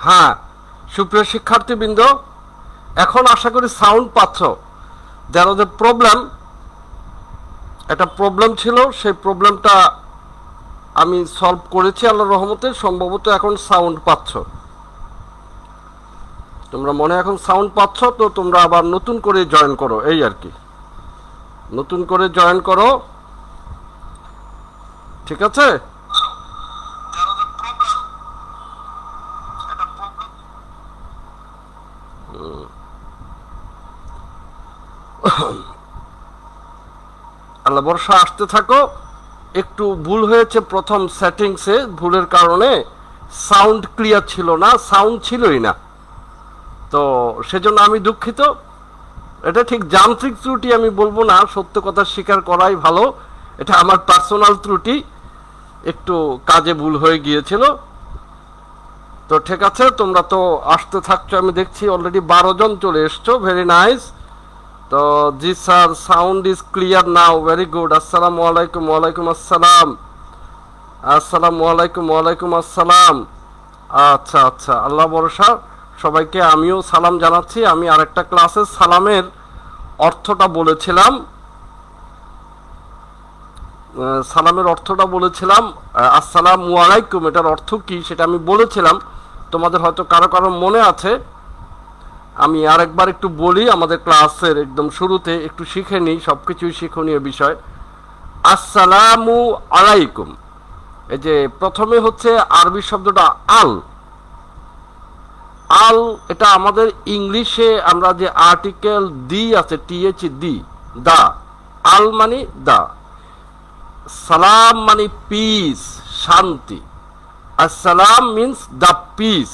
হ্যাঁ, সুপ্রিয় শিক্ষার্থীবৃন্দ, এখন আশা করি সাউন্ড পাচ্ছ। দেয়ার ওয়াজ এ প্রবলেম, একটা প্রবলেম ছিল, সেই প্রবলেমটা আমি সলভ করেছি আল্লাহর রহমতে। সম্ভবত এখন সাউন্ড পাচ্ছ তোমরা, মনে এখন সাউন্ড পাচ্ছ। তো তোমরা আবার নতুন করে জয়েন করো, এই আর কি, নতুন করে জয়েন করো, ঠিক আছে? আল্লাহ বর্ষা আসতে থাকো। একটু ভুল হয়েছে প্রথম সেটিংসে, ভুলের কারণে সাউন্ড ক্লিয়ার ছিল না, সাউন্ড ছিলই না। তো সেজন্য আমি দুঃখিত। এটা ঠিক যান্ত্রিক ত্রুটি আমি বলবো না, সত্য কথা স্বীকার করাই ভালো। এটা আমার পার্সোনাল ত্রুটি, একটু কাজে ভুল হয়ে গিয়েছিল। তো ঠিক আছে, তোমরা তো আসতে থাকছো, আমি দেখছি অলরেডি 12 জন চলে এসছো, ভেরি নাইস। তো জি sir, sound is clear now, very good. আসসালামু আলাইকুম। ওয়ালাইকুম আসসালাম। আসসালামু আলাইকুম। ওয়ালাইকুম আসসালাম। আচ্ছা আচ্ছা, আল্লাহ ভরসা। সবাইকে আমিও সালাম জানাচ্ছি। আমি আরেকটা ক্লাসে সালামের অর্থটা বলেছিলাম, আসসালামু আলাইকুম, এটার অর্থ কি সেটা আমি বলেছিলাম। তোমাদের হয়তো কারো কারো মনে আছে। আমি আরেকবার একটু বলি, আমাদের ক্লাসের একদম শুরুতে একটু শিখে নিই, সব কিছুই শিক্ষণীয় বিষয়। আসসালামু আলাইকুম, এই যে প্রথমে হচ্ছে আরবি শব্দটা আল। আল, এটা আমাদের ইংলিশে আমরা যে আর্টিকেল দি আছে, টিএচ দি, দা, আল মানে দা। সালাম মানে পিস, শান্তি। আসসালাম মিন্স দ্য পিস।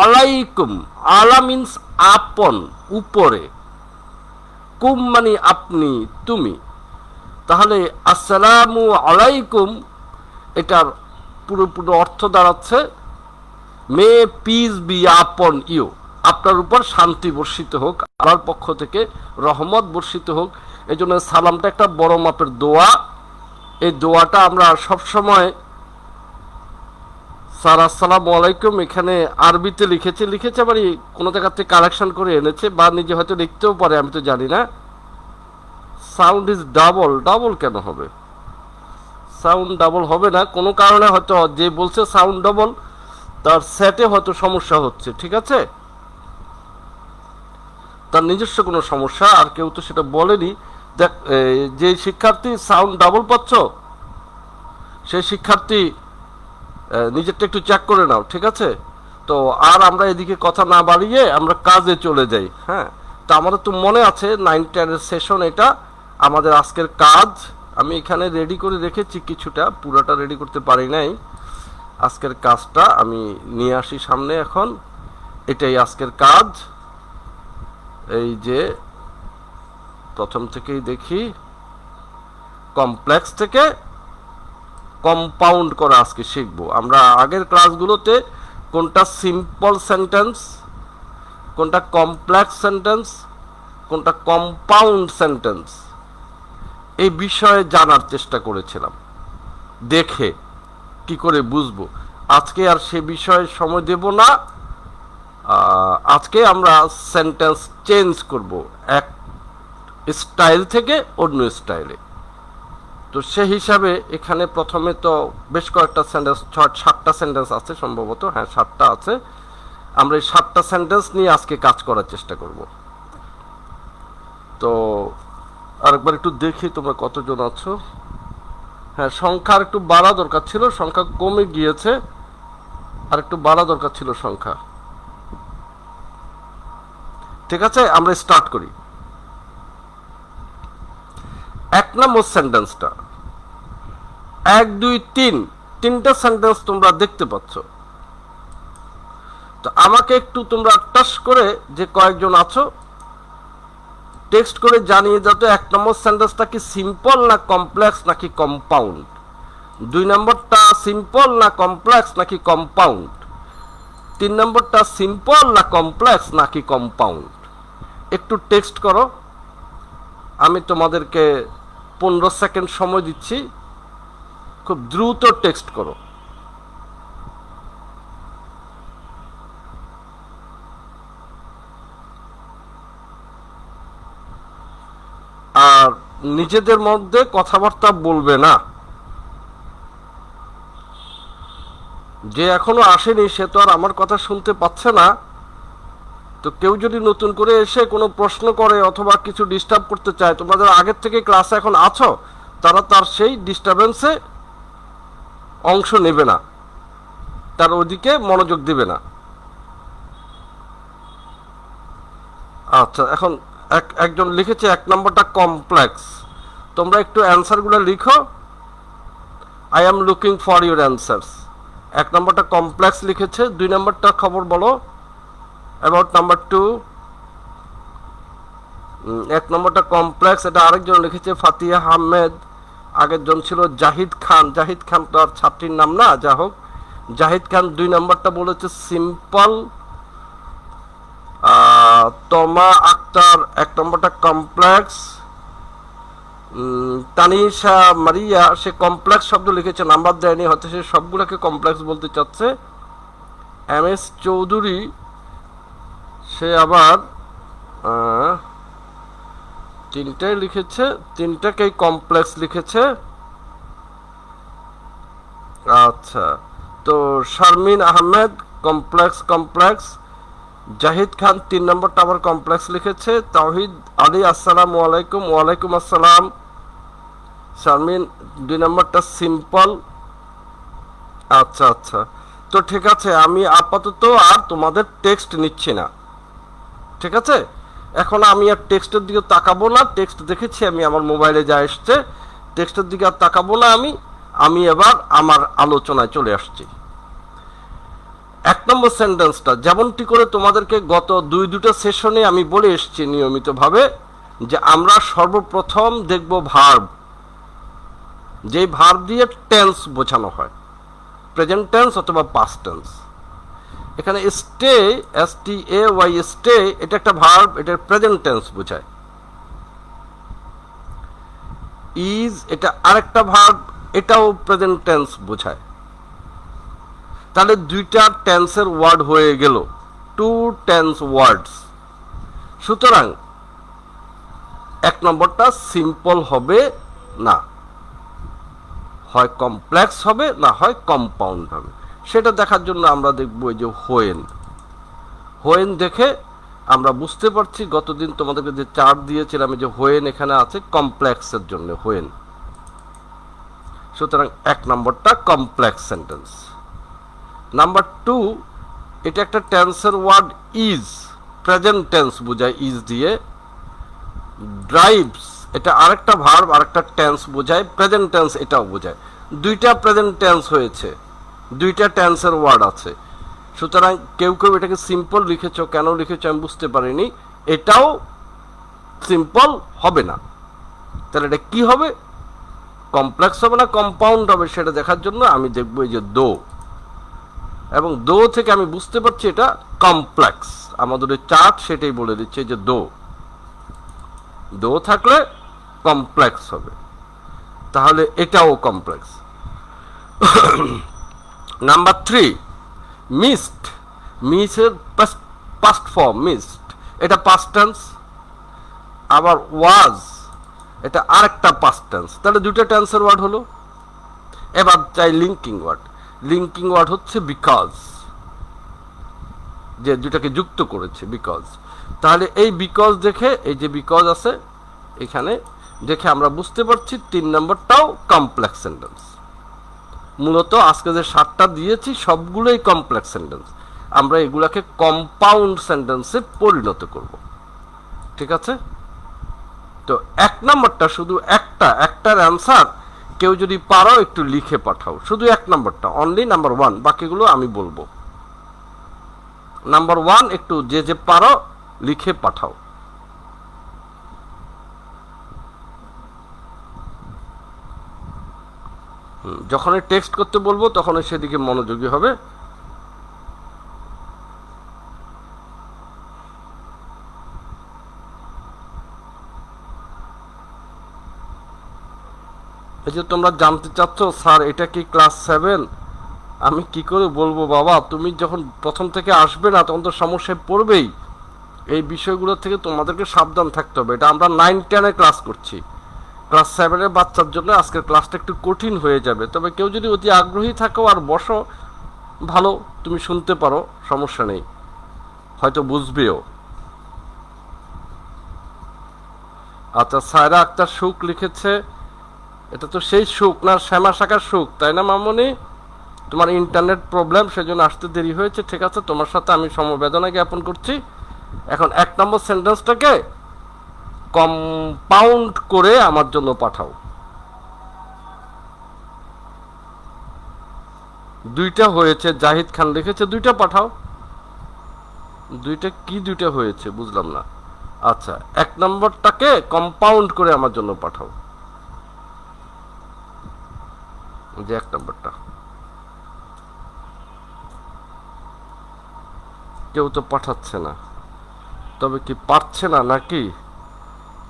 আলাইকুম, আলা মিন্স আপন, উপরে। কুম মানে আপনি, তুমি। তাহলে আসসালামু আলাইকুম, এটার পুরোপুরি অর্থ দাঁড়াচ্ছে মে পিস বি আপন ইউ, আপনার উপর শান্তি বর্ষিত হোক, আল্লাহর পক্ষ থেকে রহমত বর্ষিত হোক। এই জন্য সালামটা একটা বড় মাপের দোয়া। এই দোয়াটা আমরা সবসময়, স্যার আসসালামু আলাইকুম এখানে আরবিতে লিখেছে আবার কোনো জায়গা থেকে কালেকশন করে এনেছে, বা নিজে হয়তো লিখতেও পারে, আমি তো জানি না। সাউন্ড ইজ ডাবল, ডাবল কেন হবে? সাউন্ড ডাবল হবে না, কোনো কারণে হয়তো যে বলছে সাউন্ড ডাবল তার সেটে হয়তো সমস্যা হচ্ছে, ঠিক আছে? তার নিজস্ব কোনো সমস্যা, আর কেউ তো সেটা বলেনি। দেখ, যে শিক্ষার্থী সাউন্ড ডাবল পাচ্ছ, সেই শিক্ষার্থী নিজেরটা একটু চেক করে নাও, ঠিক আছে? তো আর আমরা এদিকে কথা না বাড়িয়ে আমরা কাজে চলে যাই। হ্যাঁ, তো আমাদের তো মনে আছে 9-10 সেশন, এটা আমাদের আজকের কাজ। আমি এখানে রেডি করে রেখেছি কিছুটা, পুরোটা রেডি করতে পারি নাই। আজকের কাজটা আমি নিয়ে আসি সামনে এখন। এটাই আজকের কাজ। এই যে প্রথম থেকেই দেখি, কমপ্লেক্স থেকে কম্পাউন্ড করা আজকে শিখবো আমরা। আগের ক্লাসগুলোতে কোনটা সিম্পল সেন্টেন্স, কোনটা কমপ্লেক্স সেন্টেন্স, কোনটা কম্পাউন্ড সেন্টেন্স, এই বিষয়ে জানার চেষ্টা করেছিলাম, দেখে কি করে বুঝবো। আজকে আর সে বিষয়ে সময় দেব না। আজকে আমরা সেন্টেন্স চেঞ্জ করব, এক স্টাইল থেকে অন্য স্টাইলে। তো সে হিসাবে এখানে প্রথমে তো বেশ কয়েকটা সেন্টেন্স, 7টা সেন্টেন্স আছে সম্ভবত, হ্যাঁ 7টা আছে। আমরা এই 7টা সেন্টেন্স নিয়ে আজকে কাজ করার চেষ্টা করব। তো আরেকবার একটু দেখি তোমরা কতজন আছো। হ্যাঁ, সংখ্যা আর একটু বাড়া দরকার ছিল, সংখ্যা কমে গিয়েছে, আর একটু বাড়া দরকার ছিল সংখ্যা। ঠিক আছে, আমরা স্টার্ট করি। 1 নম্বর সেন্টেন্সটা, 1 2 3, 3টা সেন্টেন্স তোমরা দেখতে পাচ্ছ। তো আমাকে একটু তোমরা টাচ করে, যে কয়েকজন আছো, টেক্সট করে জানিয়ে দাও তো 1 নম্বর সেন্টেন্সটা কি সিম্পল না কমপ্লেক্স নাকি কম্পাউন্ড, 2 নম্বরটা সিম্পল না কমপ্লেক্স নাকি কম্পাউন্ড, 3 নম্বরটা সিম্পল না কমপ্লেক্স নাকি কম্পাউন্ড। একটু টেক্সট করো, আমি তোমাদেরকে 15 সেকেন্ড সময় দিচ্ছি, খুব দ্রুত টেক্সট করো। নিজেদের মধ্যে কথাবার্তা বলবে না। যে এখনো আসেনি সে তো আর আমার কথা শুনতে পাচ্ছে না। তো কেউ যদি নতুন করে এসে কোনো প্রশ্ন করে অথবা কিছু ডিস্টার্ব করতে চায়, তোমরা যারা আগের থেকে ক্লাসে এখন আছো তারা তার সেই ডিস্টারবেন্সে অংশ নেবে না, তার ওদিকে মনোযোগ দিবে না। আচ্ছা, এখন একজন লিখেছে 1 নম্বরটা কমপ্লেক্স। তোমরা একটু অ্যান্সারগুলো লিখো। I am looking for your answers. 1 নম্বরটা কমপ্লেক্স লিখেছে। 2 নম্বরটা খবর বলো অ্যাবাউট নাম্বার 2। 1 নম্বরটা কমপ্লেক্স, এটা আরেকজন লিখেছে ফাতিয়া আহমেদ। আগের জন ছিল জাহিদ খান। জাহিদ খান তো আর ছাত্রীর নাম না, যা হোক জাহিদ খান 2 নম্বরটা বলেছে সিম্পল। তমা আক্তার 1 নম্বরটা কমপ্লেক্স। তানিশা মারিয়া সে কমপ্লেক্স শব্দ লিখেছে, নাম্বার দেয়নি, হয়তো সে সবগুলোকে কমপ্লেক্স বলতে চাচ্ছে। এম এস চৌধুরী সে আবার 3টাই লিখেছে, 3টাকেই কমপ্লেক্স লিখেছে। আচ্ছা, তো শারমিন আহমেদ কমপ্লেক্স কমপ্লেক্স। জাহিদ খান 3 নম্বরটা আবার কমপ্লেক্স লিখেছে। তাওহিদ আলী আসসালামু আলাইকুম। ওয়ালাইকুম আসসালাম। শারমিন 2 নম্বরটা সিম্পল। আচ্ছা আচ্ছা, তো ঠিক আছে, আমি আপাতত আর তোমাদের টেক্সট নিচ্ছি না, ঠিক আছে? এখন আমি আর টেক্সটের দিকে তাকাবো না। টেক্সট দেখেছি আমি, আমার মোবাইলে যা এসছে, টেক্সটের দিকে আর তাকাবো না। আমি এবার আমার আলোচনায় চলে আসছি। 1 নম্বর সেন্টেন্সটা যেমনটি করে তোমাদেরকে গত দুটা সেশনে আমি বলে এসেছি নিয়মিতভাবে, যে আমরা সর্বপ্রথম দেখব ভার্ব। যে ভার্ব দিয়ে টেন্স বোঝানো হয়, প্রেজেন্ট টেন্স অথবা পাস্ট টেন্স। এখানে স্টে, STAY স্টে, এটা একটা ভার্ব, এটার প্রেজেন্ট টেন্স বোঝায়। ইজ এটা আরেকটা ভার্ব, এটাও প্রেজেন্ট টেন্স বোঝায়। তাহলে 2টা টেন্সের ওয়ার্ড হয়ে গেল, 2 টেন্স ওয়ার্ডস। সুতরাং 1 নম্বরটা সিম্পল হবে না, হয় কমপ্লেক্স হবে, না হয় কম্পাউন্ড হবে। সেটা দেখার জন্য আমরা দেখব এই যে হোয়েন। হোয়েন দেখে আমরা বুঝতে পারছি, গতদিন তোমাদেরকে যে চার্ট দিয়েছিলাম যে হোয়েন এখানে আছে কমপ্লেক্সের জন্য হোয়েন। সুতরাং 1 নম্বরটা কমপ্লেক্স সেন্টেন্স। নাম্বার 2, এটা একটা টেন্সের ওয়ার্ড ইজ, প্রেজেন্ট টেন্স বোঝায় ইজ দিয়ে। ড্রাইভস এটা আরেকটা ভার্ব, আরেকটা টেন্স বোঝায়, প্রেজেন্ট টেন্স এটাও বোঝায়। 2টা প্রেজেন্ট টেন্স হয়েছে, 2টা টেন্সের ওয়ার্ড আছে। সুতরাং কেউ কেউ এটাকে সিম্পল লিখেছো, কেন লিখেছো আমি বুঝতে পারিনি। এটাও সিম্পল হবে না। তাহলে এটা কি হবে? কমপ্লেক্স হবে না কম্পাউন্ড হবে? সেটা দেখার জন্য আমি দেখবো এই যে দো, এবং দো থেকে আমি বুঝতে পারছি এটা কমপ্লেক্স। আমাদের চার্ট সেটাই বলে দিচ্ছে যে দো, দো থাকলে কমপ্লেক্স হবে, তাহলে এটাও কমপ্লেক্স। Number 3, missed. মিসের পাস্ট ফর্ম মিসড, এটা পাস্ট টেন্স। আবার ওয়াজ, এটা আরেকটা পাস্ট টেন্স। তাহলে 2টা টেন্সের ওয়ার্ড হলো। এবার চাই লিঙ্কিং ওয়ার্ড। লিঙ্কিং ওয়ার্ড হচ্ছে বিকজ, যে 2টাকে যুক্ত করেছে বিকজ। তাহলে এই বিকজ দেখে, এই যে বিকজ আছে এখানে দেখে আমরা বুঝতে পারছি 3 নম্বরটাও কমপ্লেক্স সেন্টেন্স। মূলত আজকে যে 7টা দিয়েছি সবগুলোই কমপ্লেক্স সেন্টেন্স। আমরা এগুলাকে কম্পাউন্ড সেন্টেন্সে পরিণত করব, ঠিক আছে? তো 1 নম্বরটা শুধু একটার অ্যান্সার কেউ যদি পারো একটু লিখে পাঠাও, শুধু 1 নম্বরটা, অনলি নাম্বার 1, বাকিগুলো আমি বলবো। নাম্বার 1 একটু যে পারো লিখে পাঠাও। যখনই টেক্সট করতে বলবো তখনই সেদিকে মনোযোগী হবে। এই যে তোমরা জানতে চাচ্ছ স্যার এটা কি ক্লাস 7, আমি কি করে বলবো বাবা, তুমি যখন প্রথম থেকে আসবে না তখন তো সমস্যায় পড়বেই। এই বিষয়গুলো থেকে তোমাদেরকে সাবধান থাকতে হবে। এটা আমরা 9-10 ক্লাস করছি, ক্লাস 7-এর বাচ্চার জন্য আজকের ক্লাসটা একটু কঠিন হয়ে যাবে, তবে কেউ যদি অতি আগ্রহী থাকো আর বসো, ভালো, তুমি শুনতে পারো, সমস্যা নেই, হয়তো বুঝবেও। আচ্ছা, সায়রা আক্তার সুখ লিখেছে, এটা তো সেই সুখ না, শ্যামা শাখার সুখ, তাই না মামনি? তোমার ইন্টারনেট প্রবলেম, সেজন্য আসতে দেরি হয়েছে। ঠিক আছে, তোমার সাথে আমি সমবেদনা জ্ঞাপন করছি। এখন 1 নম্বর সেন্টেন্সটাকে কম্পাউন্ড করে আমার জন্য পাঠাও। 2টা হয়েছে, জাহিদ খান লিখেছে 2টা পাঠাও। 2টা কি 2টা হয়েছে বুঝলাম না। আচ্ছা, 1 নম্বরটাকে কম্পাউন্ড করে আমার জন্য পাঠাও, যে 1 নম্বরটা। কেউ তো পাঠাচ্ছে না, তবে কি পারছে না নাকি?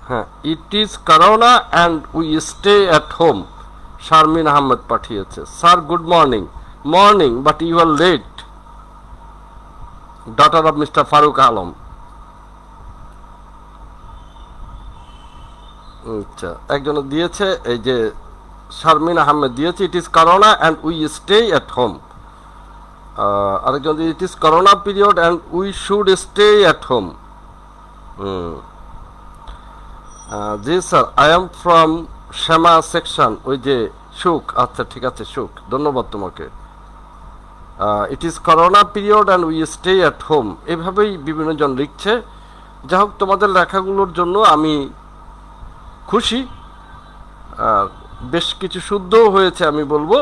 হ্যাঁ, it is corona and we stay at home, Sharmin Ahmed পাঠিয়েছে। Sir good morning. Morning, but you are late. Daughter of mister Faruk Alam. আচ্ছা, একজনে দিয়েছে, এই যে শারমিন আহমেদ দিয়েছে, it is corona and we stay at home. আরেকজন, it is corona period and we should stay at home. জি sir, I am from Shyama section. ওই যে সুখ, আচ্ছা ঠিক আছে সুখ, ধন্যবাদ তোমাকে। ইট is corona period and we stay at home, এভাবেই বিভিন্ন জন লিখছে। যাই হোক, তোমাদের লেখাগুলোর জন্য আমি খুশি, বেশ কিছু শুদ্ধও হয়েছে আমি বলবো।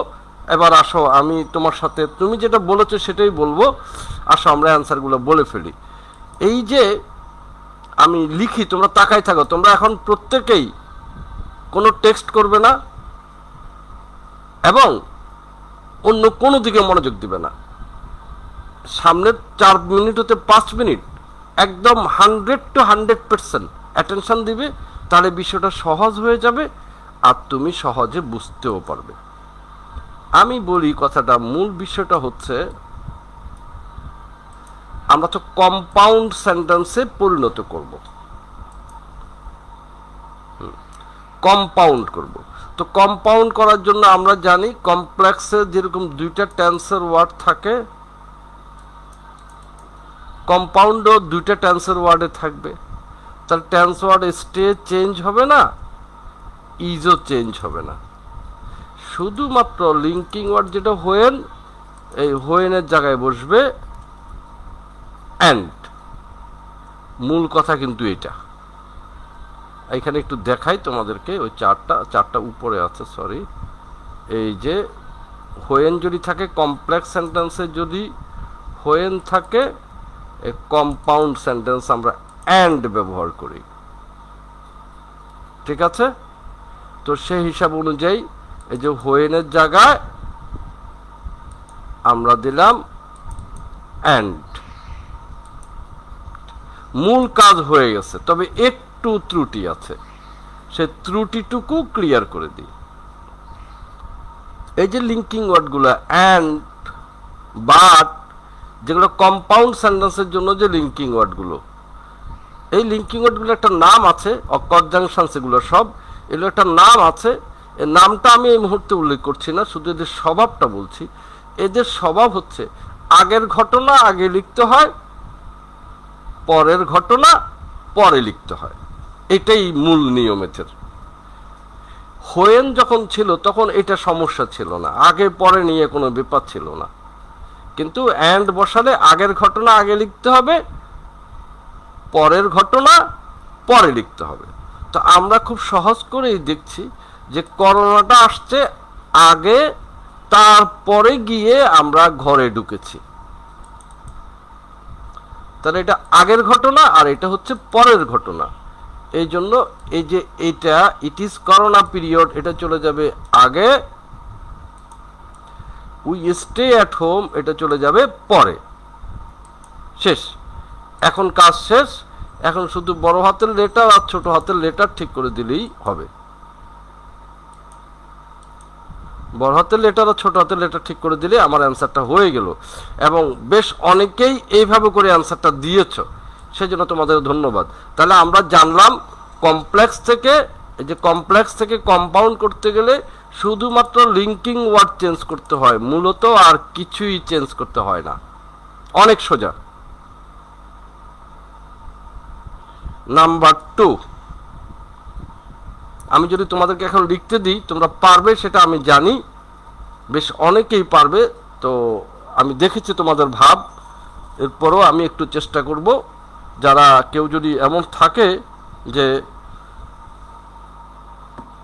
এবার আসো, আমি তোমার সাথে তুমি যেটা বলেছো সেটাই বলবো। আসো আমরা অ্যান্সারগুলো বলে ফেলি। এই যে আমি লিখি, তোমরা তাকাই থাকো, তোমরা এখন প্রত্যেকেই কোনো টেক্সট করবে না এবং অন্য কোনো দিকে মনোযোগ দিবে না। সামনের 4 মিনিট হতে 5 মিনিট একদম 100 to 100% অ্যাটেনশন দিবে, তাহলে বিষয়টা সহজ হয়ে যাবে আর তুমি সহজে বুঝতেও পারবে। আমি বলি কথাটা, মূল বিষয়টা হচ্ছে আমরা তো কম্পাউন্ড সেন্টেন্সে পরিণত করব, কম্পাউন্ড করব। তো কম্পাউন্ড করার জন্য আমরা জানি কমপ্লেক্সে যেরকম 2টা টেন্সের ওয়ার্ড থাকে, কম্পাউন্ডও 2টা টেন্সের ওয়ার্ডে থাকবে। তাহলে টেন্স ওয়ার্ড স্টে চেঞ্জ হবে না, ইজও চেঞ্জ হবে না। শুধুমাত্র লিঙ্কিং ওয়ার্ড যেটা হোয়েন, এই হোয়েনের জায়গায় বসবে অ্যান্ড। মূল কথা কিন্তু এটা। এখানে একটু দেখাই তোমাদেরকে, ওই চারটা উপরে আছে, সরি। এই যে হোয়েন যদি থাকে কমপ্লেক্স সেন্টেন্সে, যদি হোয়েন থাকে কম্পাউন্ড সেন্টেন্স আমরা অ্যান্ড ব্যবহার করি, ঠিক আছে? তো সেই হিসাব অনুযায়ী এই যে হোয়েনের জায়গায় আমরা দিলাম অ্যান্ড। মূল কাজ হয়ে গেছে, তবে একটু ত্রুটি আছে, সে ত্রুটিটুকু ক্লিয়ার করে দিই। এই যে লিঙ্কিং ওয়ার্ডগুলো অ্যান্ড, বাট, যেগুলো কম্পাউন্ড সেন্টেন্সের জন্য যে লিঙ্কিং ওয়ার্ডগুলো, এই লিঙ্কিং ওয়ার্ডগুলো একটা নাম আছে, কনজাংশন, সেগুলো সব এগুলো একটা নাম আছে। এর নামটা আমি এই মুহূর্তে উল্লেখ করছি না, শুধু এদের স্বভাবটা বলছি। এদের স্বভাব হচ্ছে আগের ঘটনা আগে লিখতে হয়, পরের ঘটনা পরে লিখতে হয়, এটাই মূল নিয়ম এদের। হোয়েন যখন ছিল তখন এটা সমস্যা ছিল না, আগে পরে নিয়ে কোনো ব্যাপার ছিল না। কিন্তু অ্যান্ড বসালে আগের ঘটনা আগে লিখতে হবে, পরের ঘটনা পরে লিখতে হবে। তো আমরা খুব সহজ করেই দেখছি যে করোনাটা আসছে আগে, তারপরে গিয়ে আমরা ঘরে ঢুকেছি। তাহলে এটা আগের ঘটনা আর এটা হচ্ছে পরের ঘটনা। এই জন্য এই যে এটা ইট ইজ করোনা পিরিয়ড, এটা চলে যাবে আগে, উই স্টে অ্যাট হোম এটা চলে যাবে পরে। শেষ, এখন কাজ শেষ। এখন শুধু বড় হাতের লেটার আর ছোট হাতের লেটার ঠিক করে দিলেই হবে। বড় হাতের লেটার আর ছোট হাতের লেটার ঠিক করে দিলে আমার অ্যান্সারটা হয়ে গেল। এবং বেশ অনেকেই এইভাবে করে অ্যান্সারটা দিয়েছ, সেই জন্য তোমাদের ধন্যবাদ। তাহলে আমরা জানলাম কমপ্লেক্স থেকে এই যে কমপ্লেক্স থেকে কম্পাউন্ড করতে গেলে শুধুমাত্র লিঙ্কিং ওয়ার্ড চেঞ্জ করতে হয়, মূলত আর কিছুই চেঞ্জ করতে হয় না, অনেক সোজা। নাম্বার 2, আমি যদি তোমাদেরকে এখন লিখতে দিই তোমরা পারবে সেটা আমি জানি, বেশ অনেকেই পারবে, তো আমি দেখেছি তোমাদের ভাব, এরপরও আমি একটু চেষ্টা করব, যারা কেউ যদি এমন থাকে যে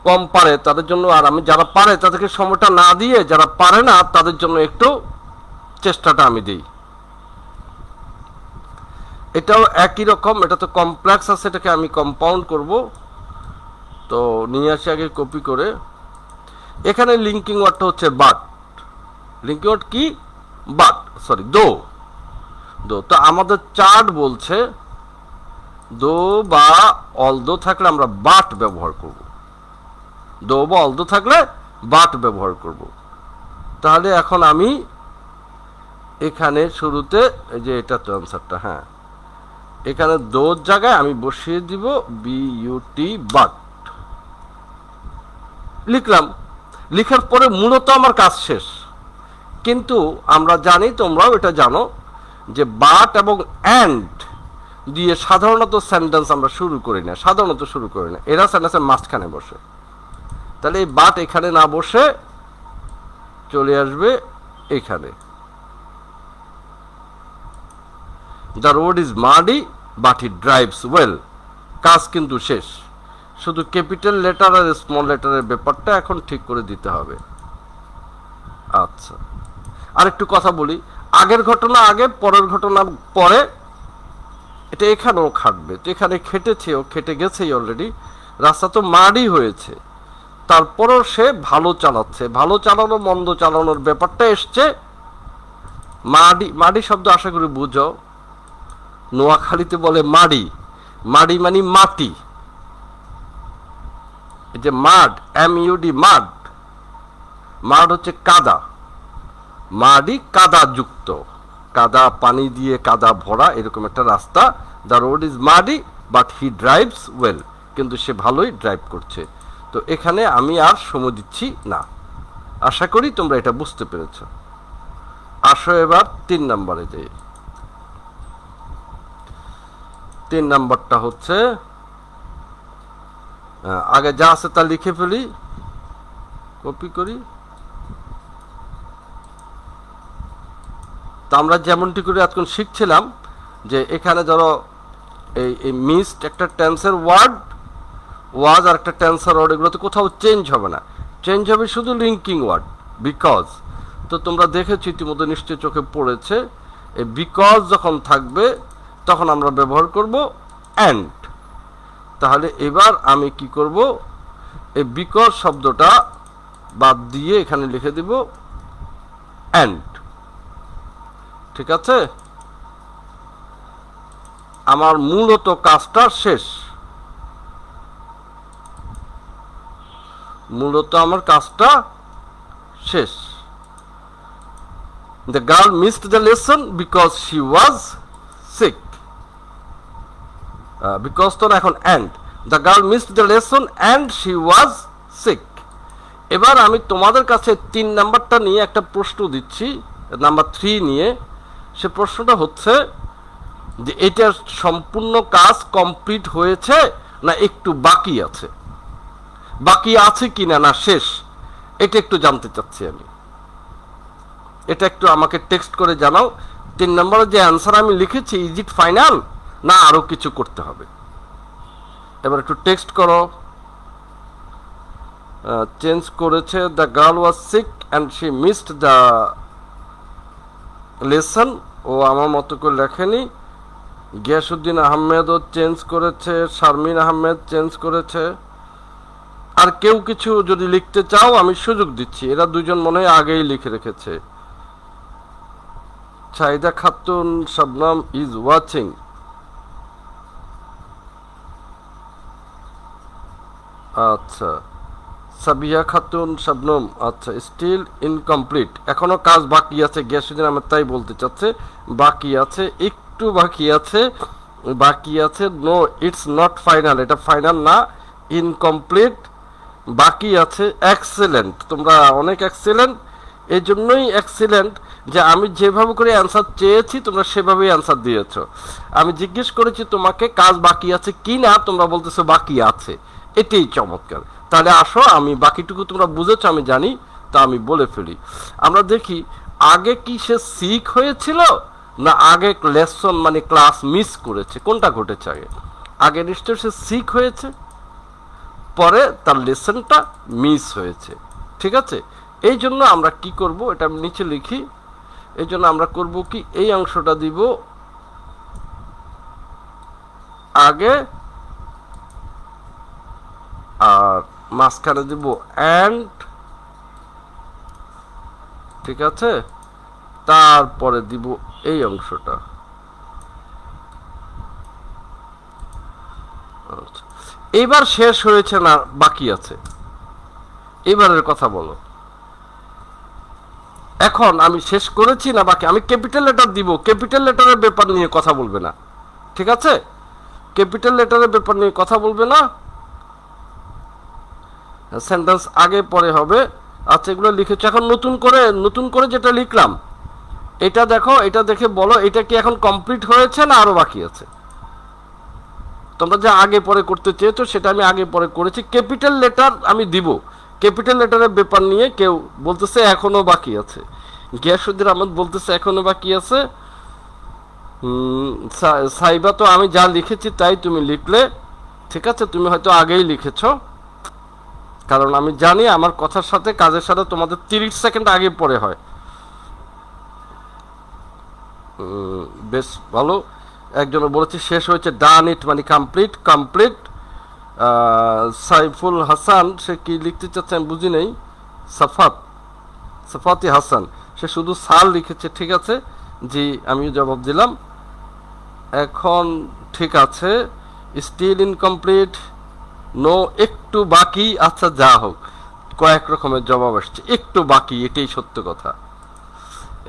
কম পারে তাদের জন্য, আর আমি যারা পারে তাদেরকে সময়টা না দিয়ে যারা পারে না তাদের জন্য একটু চেষ্টাটা আমি দিই। এটাও একই রকম, এটা তো কমপ্লেক্স আছে, এটাকে আমি কম্পাউন্ড করব, তো নিয়ে আসি আগে কপি করে। এখানে লিঙ্কিং ওয়ার্ডটা হচ্ছে বাট, লিঙ্কিং ওয়ার্ড কি, বাট, সরি দো, দো। তো আমাদের চার্ট বলছে দো বা অলদো থাকলে আমরা বাট ব্যবহার করব, দো বা অলদো থাকলে বাট ব্যবহার করব। তাহলে এখন আমি এখানে শুরুতে, এই যে এটা তো অ্যান্সারটা, হ্যাঁ, এখানে দোর জায়গায় আমি বসিয়ে দিব বিইউটি, বাট লিখলাম। লিখার পরে মূলত আমার কাজ শেষ। কিন্তু আমরা জানি, তোমরাও এটা জানো, যে বাট এবং অ্যান্ড দিয়ে সাধারণত সেন্টেন্স আমরা শুরু করি না, সাধারণত শুরু করি না, এরা সেন্টেন্সের মাঝখানে বসে। তাহলে এই বাট এখানে না বসে চলে আসবে এখানে, the road is muddy but he drives well. কাজ কিন্তু শেষ, শুধু ক্যাপিটাল লেটার আর স্মল লেটারের ব্যাপারটা এখন ঠিক করে দিতে হবে। আচ্ছা, আর একটু কথা বলি, আগের ঘটনা আগে, পরের ঘটনা পরে, এটা এখানেও খাটবে। তো এখানে খেটেছে, ও খেটে গেছেই অলরেডি, রাস্তা তো মাডি হয়েছে, তারপরও সে ভালো চালাচ্ছে। ভালো চালানো মন্দ চালানোর ব্যাপারটা এসছে মাডি। মাডি শব্দ আশা করি বুঝো, নোয়াখালীতে বলে মাডি, মাডি মানে মাটি। এই যে মাড, MUD, মাড, মাড হচ্ছে কাদা, মাডি কাদা যুক্ত, কাদা পানি দিয়ে কাদা ভরা এরকম একটা রাস্তা। The road is muddy but he drives well, কিন্তু সে ভালোই ড্রাইভ করছে। তো এখানে আমি আর সময় দিচ্ছি না। আশা করি তোমরা এটা বুঝতে পেরেছ। আসো এবার 3 নম্বরে যাই। 3 নম্বরটা হচ্ছে, আগে যা আছে তা লিখে ফেলি, কপি করি। তো আমরা যেমনটি করে এতক্ষণ শিখছিলাম যে এখানে ধরো এই মিসড একটা টেন্সের ওয়ার্ড, ওয়াজ আর একটা টেন্সার ওয়ার্ড, এগুলো তো কোথাও চেঞ্জ হবে না, চেঞ্জ হবে শুধু লিঙ্কিং ওয়ার্ড বিকজ। তো তোমরা দেখেছো ইতিমধ্যে, নিশ্চয়ই চোখে পড়েছে, এই বিকজ যখন থাকবে তখন আমরা ব্যবহার করব অ্যান্ড। তাহলে এবার আমি কি করব, এই বিকজ শব্দটা বাদ দিয়ে এখানে লিখে দিব অ্যান্ড। ঠিক আছে, আমার মূলত কাজটা শেষ, মূলত আমার কাজটা শেষ। The girl missed the lesson because she was sick. Because তো এখন and, the girl missed the lesson and she was sick. এবার আমি তোমাদের কাছে 3 নাম্বারটা নিয়ে একটা প্রশ্ন দিচ্ছি, নাম্বার 3 নিয়ে। সে প্রশ্নটা হচ্ছে যে এটার সম্পূর্ণ কাজ কমপ্লিট হয়েছে না একটু বাকি আছে, বাকি আছে কিনা না শেষ, এটা একটু জানতে চাচ্ছি আমি। এটা একটু আমাকে টেক্সট করে জানাও। 3 নম্বরের যে অ্যান্সার আমি লিখেছি, ইজ ইট ফাইনাল না আরো কিছু করতে হবে? এবার একটু টেক্সট করো। চেঞ্জ করেছে, the girl was sick and she missed the lesson. ও আমার মতো করে লেখেনি। গিয়াসউদ্দিন আহমেদও চেঞ্জ করেছে, শারমিন আহমেদ চেঞ্জ করেছে। আর কেউ কিছু যদি লিখতে চাও আমি সুযোগ দিচ্ছি, এরা দুজন মনে হয় আগেই লিখে রেখেছে। চাহিদা খাতুন শবনম ইজ ওয়াচিং। আচ্ছা, সাবিয়া খাতুন শবনম, আচ্ছা, স্টিল ইনকমপ্লিট, এখনো কাজ বাকি আছে। গিয়াসউদ্দিন আহমেদ তাই বলতে চাচ্ছে বাকি আছে, একটু বাকি আছে, বাকি আছে। নো ইটস নট ফাইনাল, এটা ফাইনাল না, ইনকমপ্লিট, বাকি আছে এক্সেলেন্ট। তোমরা অনেক এক্সেলেন্ট, এই জন্যই এক্সিলেন্ট যে আমি যেভাবে করে অ্যান্সার চেয়েছি তোমরা সেভাবেই অ্যান্সার দিয়েছো। আমি জিজ্ঞেস করেছি তোমাকে কাজ বাকি আছে কি না, তোমরা বলতেছো বাকি আছে, এটাই চমৎকার। তাহলে আসো, আমি বাকিটুকু তোমরা বুঝেছো আমি জানি, তা আমি বলে ফেলি। আমরা দেখি আগে কি সে সিক হয়েছিল না আগে লেসন মানে ক্লাস মিস করেছে, কোনটা ঘটেছে আগে? আগে নিশ্চয় সে সিক হয়েছে, পরে তার লেসনটা মিস হয়েছে, ঠিক আছে? এই জন্য আমরা কি করব, এটা আমি নিচে লিখি। এই জন্য আমরা করব কি, এই অংশটা দিব আগে আর মাঝখানে দিব অ্যান্ড, ঠিক আছে? তারপরে দিব এই অংশটা। এবার শেষ হয়েছে না বাকি আছে? এবারের কথা বলো। এখন আমি শেষ করেছি না বাকি? আমি ক্যাপিটাল লেটার দিব, ক্যাপিটাল লেটারের ব্যাপার নিয়ে কথা বলবে না, ঠিক আছে? ক্যাপিটাল লেটারের ব্যাপার নিয়ে কথা বলবে না, সেন্টেন্স আগে পরে হবে। আচ্ছা, এগুলো লিখেছো। এখন নতুন করে যেটা লিখলাম এটা দেখো, এটা দেখে বলো এটা কি এখন কমপ্লিট হয়েছে না আরো বাকি আছে? তোমরা যে আগে পরে করতে চেয়েছো সেটা আমি আগে পরে করেছি। ক্যাপিটাল লেটার আমি দিব, ক্যাপিটাল লেটারের ব্যাপার নিয়ে কেউ বলতেছে এখনো বাকি আছে। গিয়াসুদ্দিন আহমদ বলতেছে এখনো বাকি আছে। সাইবা, তো আমি যা লিখেছি তাই তুমি লিখলে, ঠিক আছে? তুমি হয়তো আগেই লিখেছো, কারণ আমি জানি আমার কথার সাথে কাজের সাথে তোমাদের 30 সেকেন্ড আগে পরে হয়। বেশ ভালো। একজনে বলেছে শেষ হয়েছে, ডান ইট মানে কমপ্লিট। সাইফুল হাসান, সে কি লিখতে চাচ্ছে আমি বুঝি নেই। সাফাতি হাসান, সে শুধু সাল লিখেছে, ঠিক আছে জি, আমি জবাব দিলাম। এখন ঠিক আছে, স্টিল ইনকমপ্লিট, নো একটু বাকি। আচ্ছা, যা হোক, কয়েক রকমের জবাব আসছে। একটু বাকি, এটাই সত্য কথা।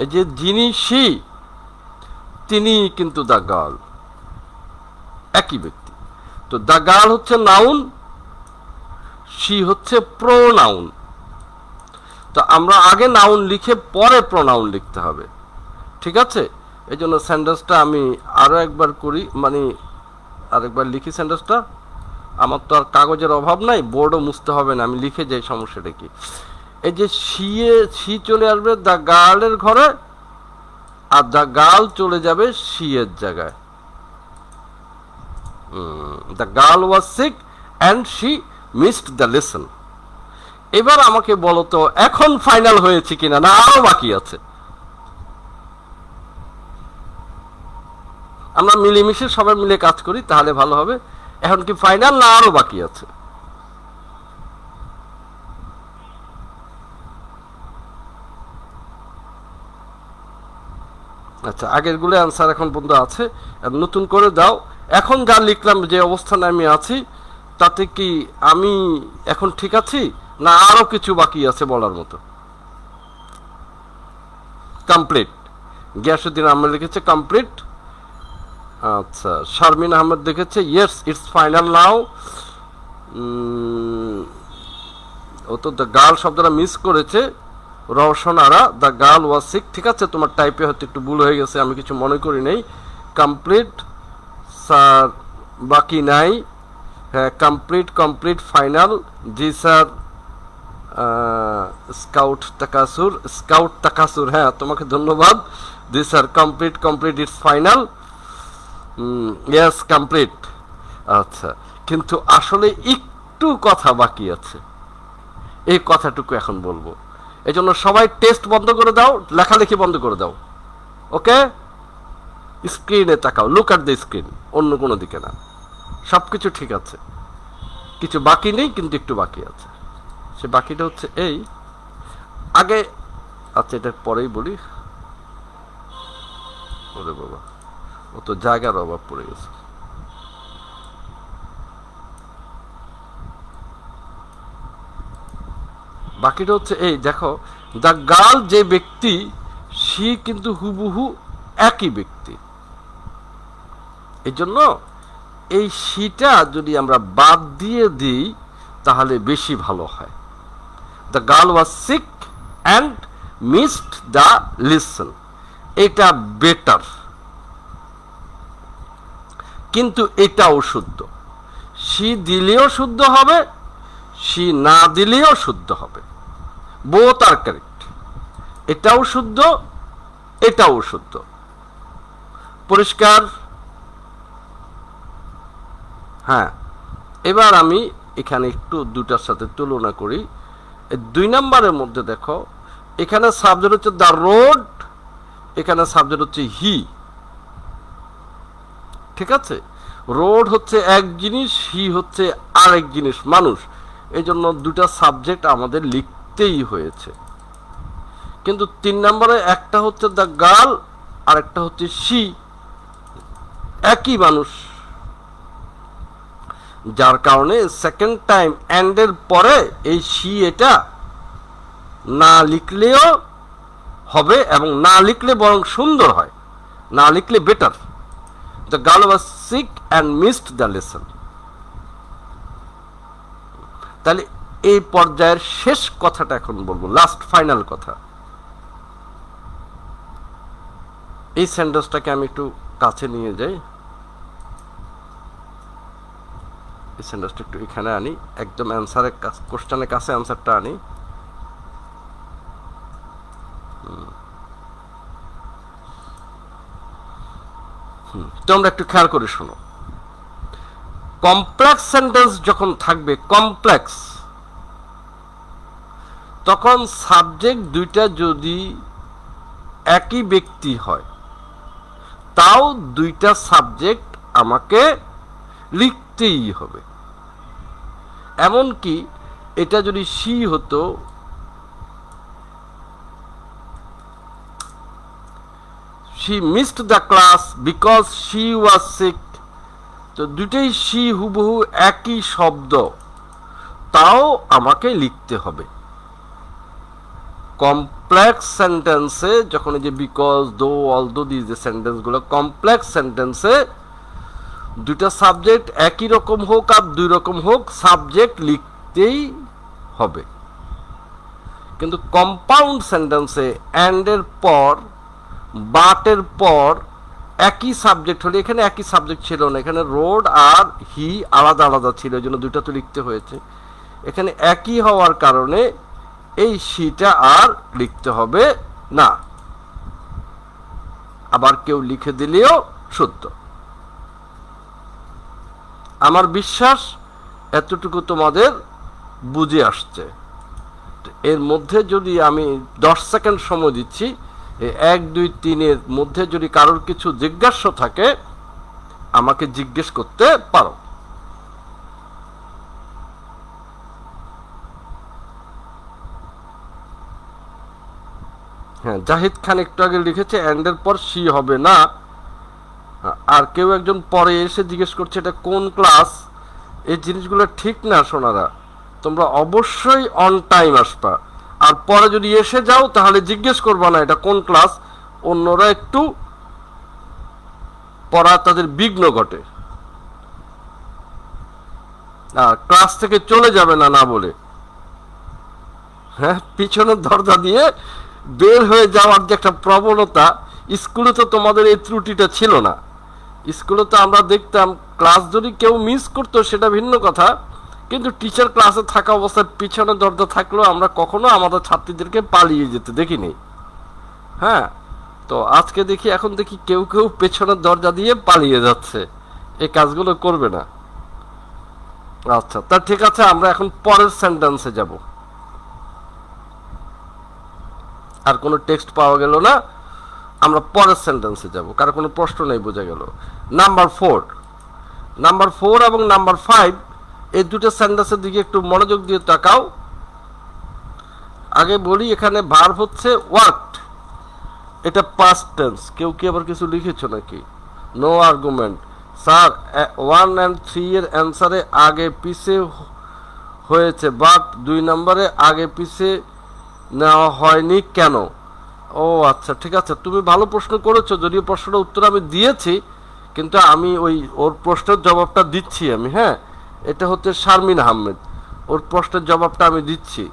এই যে যিনি সি, তিনি কিন্তু দ্য গার্ল, একই ব্যক্তি। তো দ্য গার্ল হচ্ছে নাউন, সি হচ্ছে প্রোনাউন। তো আমরা আগে নাউন লিখে পরে প্রোনাউন লিখতে হবে, ঠিক আছে? এই জন্য সেন্টেন্সটা আমি আরো একবার করি, মানে আরেকবার লিখি সেন্টেন্সটা। আমার তো আর কাগজের অভাব নাই, বোর্ডও মুছতে হবে না, আমি লিখে যাই। সমস্যাটা কি, এই যে সি চলে আসবে দ্য গার্লের ঘরে, আর দ্য গার্ল চলে যাবে সি এর জায়গায়। The girl was sick and she missed the lesson. এবার আমাকে বলো তো এখন ফাইনাল হয়েছে কিনা, না আরো বাকি আছে? আমরা মিলেমিশে সবাই মিলে কাজ করি, তাহলে ভালো হবে। এখন কি ফাইনাল না আরো বাকি আছে? আচ্ছা, আগের গুলো অ্যান্সার এখন পর্যন্ত আছে, নতুন করে দাও। এখন যা লিখলাম, যে অবস্থানে আমি আছি, তাতে কি আমি এখন ঠিক আছি না আরো কিছু বাকি আছে বলার মতো? কমপ্লিট। গিয়াসুদ্দিন আহমেদ লিখেছে কমপ্লিট। আচ্ছা, শারমিন আহমেদ লিখেছে ইয়েস ইটস ফাইনাল নাও। ও তো দ্য গার্ল শব্দটা মিস করেছে। Rowshanara, the girl was sick, ঠিক আছে? তোমার টাইপে হয়তো একটু ভুল হয়ে গেছে, আমি কিছু মনে করি নেই। কমপ্লিট স্যার, বাকি নাই। হ্যাঁ, কমপ্লিট ফাইনাল। জি স্যার। স্কাউট তাকাসুর, হ্যাঁ তোমাকে ধন্যবাদ। জি sir, complete it's final. Yes complete. আচ্ছা, কিন্তু আসলে একটু কথা বাকি আছে, এই কথাটুকু এখন বলবো। এই জন্য সবাই টেস্ট বন্ধ করে দাও, লেখালেখি বন্ধ করে দাও, ওকে? স্ক্রিনে তাকাও, লুক অ্যাট দ্য স্ক্রিন, অন্য কোনো দিকে না। সবকিছু ঠিক আছে, কিছু বাকি নেই, কিন্তু একটু বাকি আছে। সে বাকিটা হচ্ছে এই আগে। আচ্ছা, এটা পরেই বলি। ওরে বাবা, ও তো জায়গার অভাব পড়ে গেছে। বাকিটা হচ্ছে এই দেখো, দ্য গার্ল যে ব্যক্তি, সে কিন্তু হুবহু একই ব্যক্তি। এই জন্য এই শিটা যদি আমরা বাদ দিয়ে দিই তাহলে বেশি ভালো হয়। The girl was sick and missed the lesson, এটা বেটার, কিন্তু এটাও শুদ্ধ। শি দিলেও শুদ্ধ হবে, শি না দিলেও শুদ্ধ হবে, বোথ আর কারেক্ট। এটাও শুদ্ধ, এটাও শুদ্ধ। পরিষ্কার? হ্যাঁ, এবার আমি এখানে একটু দুটার সাথে তুলনা করি। 2 নম্বরের মধ্যে দেখো, এখানে সাবজেক্ট হচ্ছে দ্য রোড, এখানে সাবজেক্ট হচ্ছে হি। ঠিক আছে, রোড হচ্ছে এক জিনিস, হি হচ্ছে আরেক জিনিস, মানুষ। এই জন্য দুটা সাবজেক্ট আমাদের লিখতেই হয়েছে। কিন্তু 3 নম্বরে একটা হচ্ছে দ্য গার্ল আর একটা হচ্ছে শি, একই মানুষ, যার কারণে সেকেন্ড টাইম অ্যান্ডের পরে এই শি এটা না লিখলেও হবে, এবং না লিখলে বরং সুন্দর হয়, না লিখলে better. The girl was sick and missed the lesson. তাহলে এই পর্যায়ের শেষ কথাটা এখন বলবো, লাস্ট ফাইনাল কথা। এই সেন্টেন্সটাকে আমি একটু কাছে নিয়ে যাই, এই সেন্টেন্সটা একটু এখানে আনি, একদম অ্যান্সারের কোশ্চেনের কাছে অ্যান্সারটা আনি। তোমরা একটু খেয়াল করে শোনো। কমপ্লেক্স সেন্টেন্স যখন থাকবে, কমপ্লেক্স, তখন সাবজেক্ট দুইটা যদি একই ব্যক্তি হয়, তাও দুইটা সাবজেক্ট আমাকে লিখতেই হবে। এমনকি এটা যদি শি হতো, she missed the class because she was sick, তো দুটেই শি হুবহু একই শব্দ, তাও আমাকে লিখতে হবে। কমপ্লেক্স সেন্টেন্সে যখন এই যে বিকজ, দো, অলদো দিয়ে যে সেন্টেন্সগুলো, কমপ্লেক্স সেন্টেন্সে দুইটা সাবজেক্ট একই রকম হোক আর 2 রকম হোক, সাবজেক্ট লিখতেই হবে। কিন্তু কম্পাউন্ড সেন্টেন্সে অ্যান্ডের পর, বাটের পর একই সাবজেক্ট হলে, এখানে একই সাবজেক্ট ছিল না, এখানে রোড আর হি আলাদা আলাদা ছিল, এই জন্য দুইটা তো লিখতে হয়েছে। এখানে একই হওয়ার কারণে এই শিটা আর লিখতে হবে না, আবার কেউ লিখে দিলেও শুদ্ধ। আমার বিশ্বাস এতটুকু তোমাদের বুঝে আসছে। এর মধ্যে যদি আমি 10 সেকেন্ড সময় দিচ্ছি, 1, 2, 3 মধ্যে যদি কারোর কিছু জিজ্ঞাসা থাকে আমাকে জিজ্ঞেস করতে পারো। হ্যাঁ, জাহিদ খান একটু আগে লিখেছে অ্যান্ডের পর শি হবে না। আর কেউ একজন পরে এসে জিজ্ঞেস করছে এটা কোন ক্লাস। এই জিনিসগুলো ঠিক না সোনারা, তোমরা অবশ্যই অন টাইম আসবা, আর পরে যদি এসে যাও তাহলে জিজ্ঞেস করবা না এটা কোন ক্লাস, অন্যরা একটু পড়া তাদের বিঘ্ন ঘটে, ক্লাস থেকে চলে যাবে না না বলে। হ্যাঁ, পিছনের দরজা দিয়ে বের হয়ে যাওয়ার যে একটা প্রবণতা, স্কুলে তো তোমাদের এই ত্রুটিটা ছিল না। স্কুলে তো আমরা দেখতাম ক্লাস যদি কেউ মিস করতো সেটা ভিন্ন কথা, কিন্তু টিচার ক্লাসে থাকা অবস্থায় পিছনে দরজা থাকলেও আমরা কখনো আমাদের ছাত্রীদেরকে পালিয়ে যেতে দেখিনি। হ্যাঁ, তো আজকে দেখি, এখন দেখি কেউ কেউ পেছনের দরজা দিয়ে পালিয়ে যাচ্ছে। এই কাজগুলো করবে না। আচ্ছা, তা ঠিক আছে, আমরা এখন পরের সেন্টেন্সে যাব। আর কোনো টেক্সট পাওয়া গেল না, আমরা পরের সেন্টেন্সে যাব, কারো কোনো প্রশ্ন নেই, বোঝা গেল। নাম্বার 4 এবং নাম্বার 5 এই দুটো সেন্টেন্সের দিকে একটু মনোযোগ দিয়ে তাকাও। আগে বলি, এখানে ভার্ব হচ্ছে ওয়ার্কড, এটা পাস্ট টেন্স। কেউ কি আবার কিছু লিখেছো নাকি? No argument. স্যার 1 and 3 এর অ্যান্সারে আগে পিছে হয়েছে, বাট 2 নম্বরে আগে পিছে নেওয়া হয়নি কেন? ও আচ্ছা, ঠিক আছে, তুমি ভালো প্রশ্ন করেছো, যদিও প্রশ্নটা উত্তর আমি দিয়েছি, কিন্তু আমি ওর প্রশ্নের জবাবটা দিচ্ছি আমি, হ্যাঁ। এটা হচ্ছে শারমিন আহমেদ, ওর প্রশ্নের জবাবটা আমি দিচ্ছি।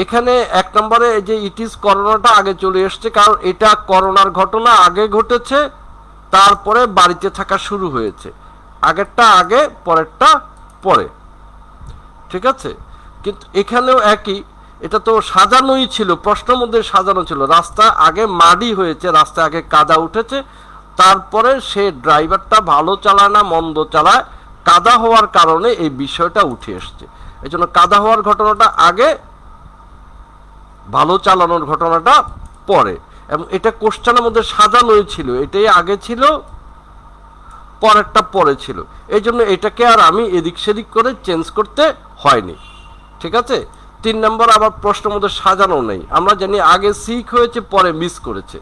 এখানে 1 নম্বরে এই যে ইট ইজ করোনাটা আগে চলে এসছে, কারণ এটা করোনার ঘটনা আগে ঘটেছে, তারপরে বাড়িতে থাকা শুরু হয়েছে। আগেরটা আগে, পরেরটা পরে, ঠিক আছে। কিন্তু এখানেও একই, এটা তো সাজানোই ছিল, প্রশ্নের মধ্যে সাজানো ছিল। রাস্তা আগে মাটি হয়েছে, রাস্তা আগে কাদা উঠেছে, তারপরে সে ড্রাইভারটা ভালো চালায় না মন্দ চালায়, কাদা হওয়ার কারণে এই বিষয়টা উঠে এসছে। এই জন্য কাদা হওয়ার ঘটনাটা আগে, ভালো চালানোর ঘটনাটা পরে। এবং এটা কোশ্চেনের মধ্যে সাজানোই ছিল, এটাই আগে ছিল, পরেরটা পরে ছিল। এই জন্য এটাকে আর আমি এদিক সেদিক করে চেঞ্জ করতে হয়নি, ঠিক আছে। 3 নম্বর আবার প্রশ্নের মধ্যে সাজানো নেই। আমরা জানি আগে সিক হয়েছে, পরে মিস করেছে,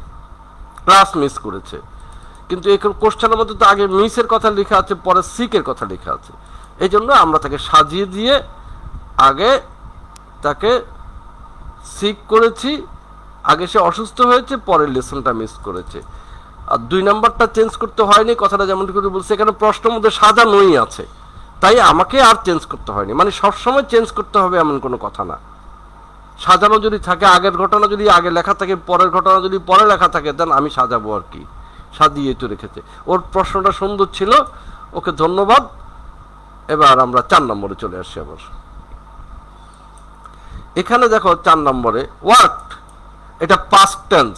ক্লাস মিস করেছে। কিন্তু এই কোশ্চেনের মধ্যে তো আগে মিসের কথা লেখা আছে, পরে সিকের কথা লেখা আছে। এই জন্য আমরা তাকে সাজিয়ে দিয়ে আগে তাকে সিক করেছি, আগে সে অসুস্থ হয়েছে, পরের লেসনটা মিস করেছে। আর 2 নম্বরটা চেঞ্জ করতে হয়নি, কথাটা যেমন করে বলছে, এখানে প্রশ্নের মধ্যে সাজানোই আছে, তাই আমাকে আর চেঞ্জ করতে হয়নি। মানে সবসময় চেঞ্জ করতে হবে এমন কোনো কথা না। সাজানো যদি থাকে, আগের ঘটনা যদি আগে লেখা থাকে, পরের ঘটনা যদি পরে লেখা থাকে, দেন আমি সাজাবো আর কি, সাজিয়ে তো রেখেছে। ওর প্রশ্নটা সুন্দর ছিল, ওকে ধন্যবাদ। এবার আমরা 4 নম্বরে চলে আসি আবার। এখানে দেখো 4 নম্বরে ওয়ার্ক, এটা পাস্ট টেন্স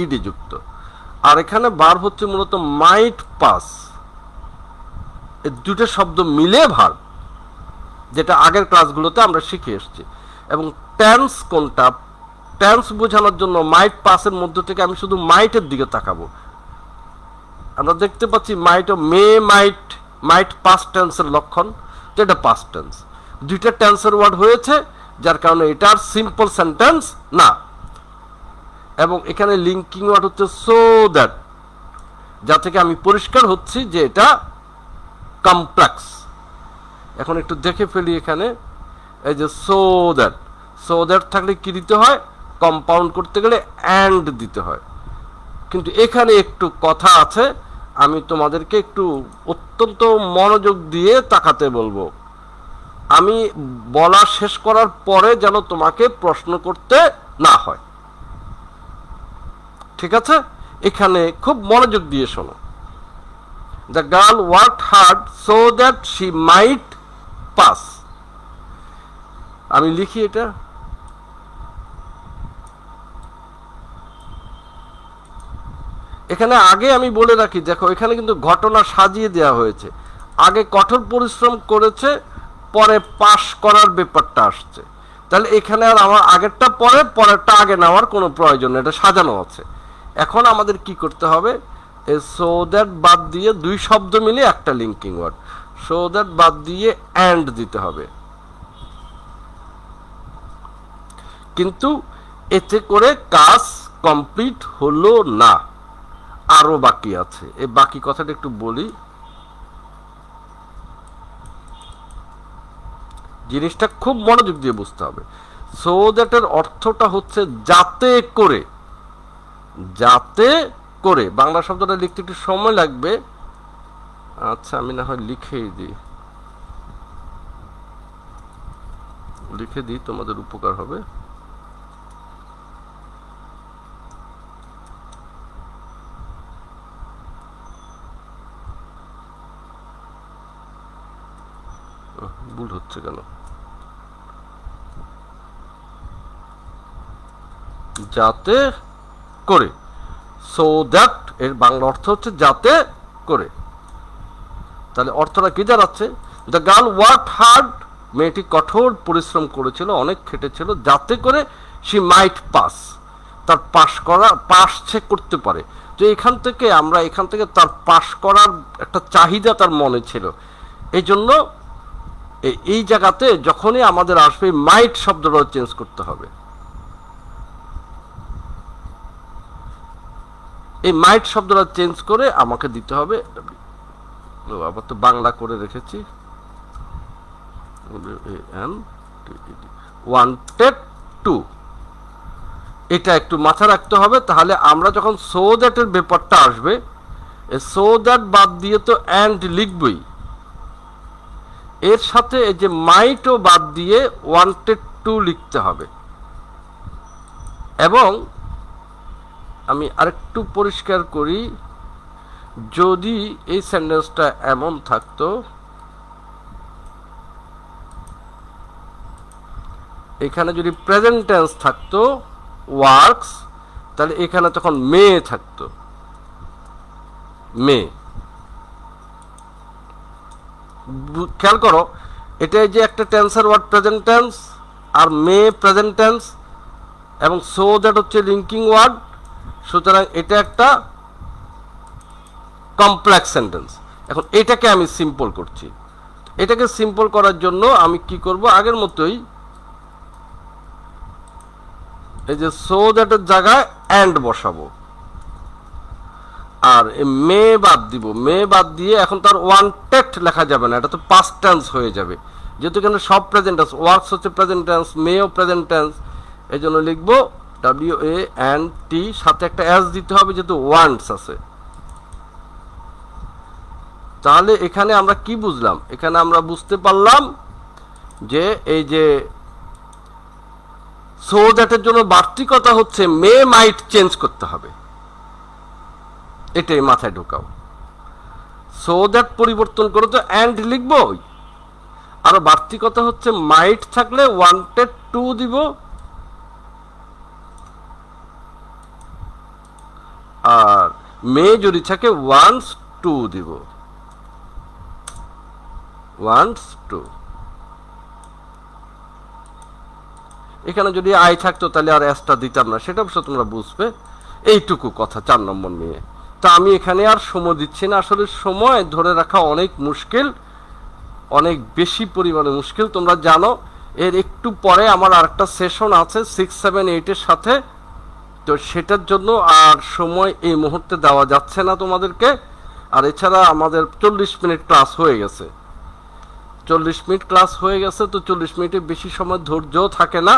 ইডি যুক্ত, আর এখানে ভার্ব হচ্ছে মূলত মাইট পাস। এই দুটো শব্দ মিলে ভার্ব, যেটা আগের ক্লাসগুলোতে আমরা শিখে এসেছি। এবং টেন্স কোনটা, টেন্স বোঝানোর জন্য মাইট পাসের মধ্য থেকে আমি শুধু মাইটের দিকে তাকাবো। আমরা দেখতে পাচ্ছি মাইট ও মে, মাইট, মাইট পাস্ট টেন্সের লক্ষণ, তো এটা পাস্ট টেন্স। দুইটা টেন্সের ওয়ার্ড হয়েছে, যার কারণে এটা আর সিম্পল সেন্টেন্স না। এবং এখানে লিঙ্কিং ওয়ার্ড হচ্ছে সো দ্যাট, যা থেকে আমি পরিষ্কার হচ্ছি যে এটা কমপ্লেক্স। এখন একটু দেখে ফেলি এখানে, এই যে সো দ্যাট, সো দ্যাট থাকলে কি দিতে হয়, কম্পাউন্ড করতে গেলে অ্যান্ড দিতে হয়। কিন্তু এখানে একটু কথা আছে, আমি তোমাদেরকে একটু অত্যন্ত মনোযোগ দিয়ে তাকাতে বলবো। আমি বলা শেষ করার পরে যেন তোমাকে প্রশ্ন করতে না হয়, ঠিক আছে। এখানে খুব মনোযোগ দিয়ে শোনো। The girl worked hard so that she might pass. আমি লিখি এটা, এখানে আগে আমি বলে রাখি, দেখো এখানে কিন্তু ঘটনা সাজিয়ে দেওয়া হয়েছে। আগে কঠোর পরিশ্রম করেছে, পরে পাস করার ব্যাপারটা আসছে। তাহলে এখানে আর আমার আগেরটা পরে, পরেরটা আগে নেওয়ার কোনো প্রয়োজন নেই, এটা সাজানো আছে। এখন আমাদের কি করতে হবে, সো দ্যাট বাদ দিয়ে 2 শব্দ মিলে একটা লিঙ্কিং ওয়ার্ড, সো দ্যাট বাদ দিয়ে অ্যান্ড দিতে হবে। কিন্তু এতে করে কাজ কমপ্লিট হলো না, আরো বাকি আছে। এই বাকি কথাটা একটু বলি, জিনিসটা খুব মনোযোগ দিয়ে বুঝতে হবে। সো দ্যাটের অর্থটা হচ্ছে যাতে করে, যাতে করে। বাংলা শব্দটা লিখতে একটু সময় লাগবে, আচ্ছা আমি না হয় লিখেই দিই, লিখে দিই, তোমাদের উপকার হবে। ভুল হচ্ছে কেন, যাতে করে, সো দ্যাট এর বাংলা অর্থ হচ্ছে যাতে করে। তাহলে অর্থটা কি দাঁড়াচ্ছে, দ্য গার্ল ওয়ার্কড হার্ড, মেয়েটি কঠোর পরিশ্রম করেছিল, অনেক খেটেছিল, যাতে করে শি মাইট পাস, তার পাস করা, পাস সে করতে পারে। তো এখান থেকে তার পাস করার একটা চাহিদা তার মনে ছিল। এই জন্য এই জায়গাতে যখনই আমাদের আসবে মাইট শব্দটা চেঞ্জ করতে হবে। এই মাইট শব্দটা চেঞ্জ করে আমাকে দিতে হবে, আবার তো বাংলা করে রেখেছি, ওয়ান্টেড টু, এটা একটু মাথা রাখতে হবে। তাহলে আমরা যখন সো দ্যাটের ব্যাপারটা আসবে, সো দ্যাট বাদ দিয়ে তো অ্যান্ড লিখবই, এর সাথে এই যে মাইটও বাদ দিয়ে ওয়ান্টেড টু লিখতে হবে। এবং আমি আরেকটু পরিষ্কার করি, যদি এই সেন্টেন্সটা এমন থাকতো, এখানে যদি প্রেজেন্ট টেন্স থাকতো ওয়ার্কস, তাহলে এখানে তখন মে থাকতো, মে। খেয়াল করো, এটাই যে একটা টেন্সের ওয়ার্ড প্রেজেন্ট টেন্স, আর মে প্রেজেন্ট টেন্স, এবং সো দ্যাট হচ্ছে লিঙ্কিং ওয়ার্ড। সুতরাং এটা একটা কমপ্লেক্স সেন্টেন্স। এখন এটাকে আমি সিম্পল করছি। এটাকে সিম্পল করার জন্য আমি কি করব, আগের মতোই এই যে সো দ্যাটের জায়গায় অ্যান্ড বসাবো, আর মে বাদ দিব। মে বাদ দিয়ে এখন তার ওয়ান্টেড লেখা যাবে না, এটা তো পাস্ট টেন্স হয়ে যাবে, যেহেতু এখানে সব প্রেজেন্ট টেন্স, ওয়ার্কস হচ্ছে প্রেজেন্ট টেন্স, মেও প্রেজেন্ট টেন্স। এই জন্য লিখবো WANT, সাথে একটা এস দিতে হবে যেহেতু ওয়ান্টস আছে। তাহলে এখানে আমরা কি বুঝলাম? এখানে আমরা বুঝতে পারলাম যে এই যে সো দ্যাটের জন্য বাড়তি কথা হচ্ছে মে মাইট চেঞ্জ করতে হবে, এটাই মাথায় ঢোকাও। সো দ্যাট পরিবর্তন করে তো অ্যান্ড লিখবো, আর বাড়তি কথা হচ্ছে মাইট থাকলে ওয়ান্টেড টু দিব, আর মে যদি থাকে ওয়ান্টস টু দিব, ওয়ান্টস টু। এখানে যদি আই থাকতো তাহলে আর এসটা দিতাম না, সেটা অবশ্য তোমরা বুঝবে। এইটুকু কথা 4 নম্বর নিয়ে। তো আমি এখানে আর সময় দিচ্ছি না, আসলে সময় ধরে রাখা অনেক মুশকিল, অনেক বেশি পরিমাণে মুশকিল, তোমরা জানো। এর একটু পরে আমার আরেকটা সেশন আছে 6, 7, 8 সাথে, তো সেটার জন্য আর সময় এই মুহূর্তে দেওয়া যাচ্ছে না তোমাদেরকে। আর এছাড়া আমাদের 40 মিনিট ক্লাস হয়ে গেছে, 40 মিনিট ক্লাস হয়ে গেছে, তো 40 মিনিটে বেশি সময় ধৈর্য থাকে না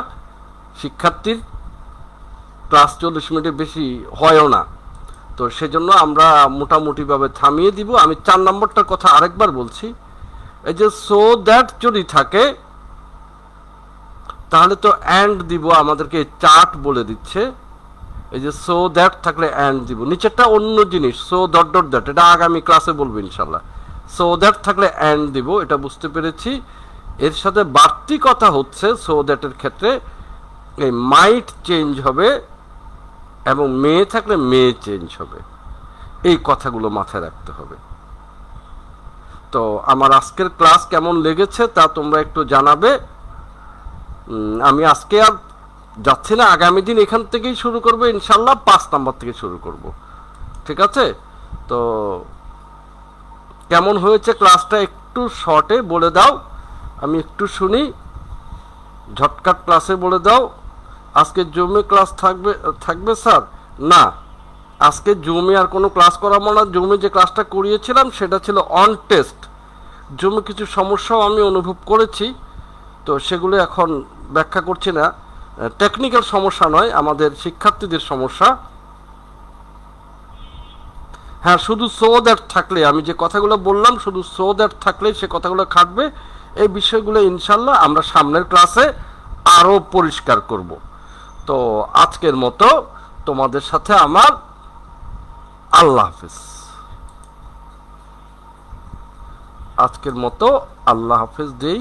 শিক্ষার্থীর, ক্লাস 40 মিনিটে বেশি হয়ও না। তো সেজন্য আমরা মোটামুটিভাবে থামিয়ে দিব। আমি 4 নম্বরটার কথা আরেকবার বলছি, এই যে সো দ্যাট যদি থাকে তাহলে তো অ্যান্ড দিব, আমাদেরকে চার্ট বলে দিচ্ছে। এই যে সো দ্যাট থাকলে অ্যান্ড দিব, নিচেরটা অন্য জিনিস, সো ডট ডট দ্যাট, এটা আগামী ক্লাসে বলবো ইনশাল্লাহ। সো দ্যাট থাকলে অ্যান্ড দিব, এটা বুঝতে পেরেছি। এর সাথে বাড়তি কথা হচ্ছে সো দ্যাটের ক্ষেত্রে এই মাইট চেঞ্জ হবে, এবং মে থাকলে মে চেঞ্জ হবে। এই কথাগুলো মাথায় রাখতে হবে। তো আমার আজকের ক্লাস কেমন লেগেছে তা তোমরা একটু জানাবে। আমি আজকে আর যাচ্ছি না, আগামী দিন এখান থেকেই শুরু করবো ইনশাল্লাহ, 5 নম্বর থেকে শুরু করব, ঠিক আছে? তো কেমন হয়েছে ক্লাসটা একটু শর্টে বলে দাও, আমি একটু শুনি। ঝটকাট ক্লাসে বলে দাও। আজকে জুমে ক্লাস থাকবে স্যার? না, আজকে জুমে আর কোনো ক্লাস করাবো না। জুমে যে ক্লাসটা করিয়েছিলাম সেটা ছিল অন টেস্ট। জুমে কিছু সমস্যাও আমি অনুভব করেছি, তো সেগুলো এখন ব্যাখ্যা করছি না। টেকনিক্যাল সমস্যা নয়, আমাদের শিক্ষার্থীদের সমস্যা। হ্যাঁ, শুধু সো দ্যাট থাকলে, আমি যে কথাগুলো বললাম শুধু সো দ্যাট থাকলে সে কথাগুলো খাটবে। এই বিষয়গুলো ইনশাল্লাহ আমরা সামনের ক্লাসে আরও পরিষ্কার করব। তো আজকের মতো তোমাদের সাথে আমার আল্লাহ হাফেজ। আজকের মতো আল্লাহ হাফেজ দেই।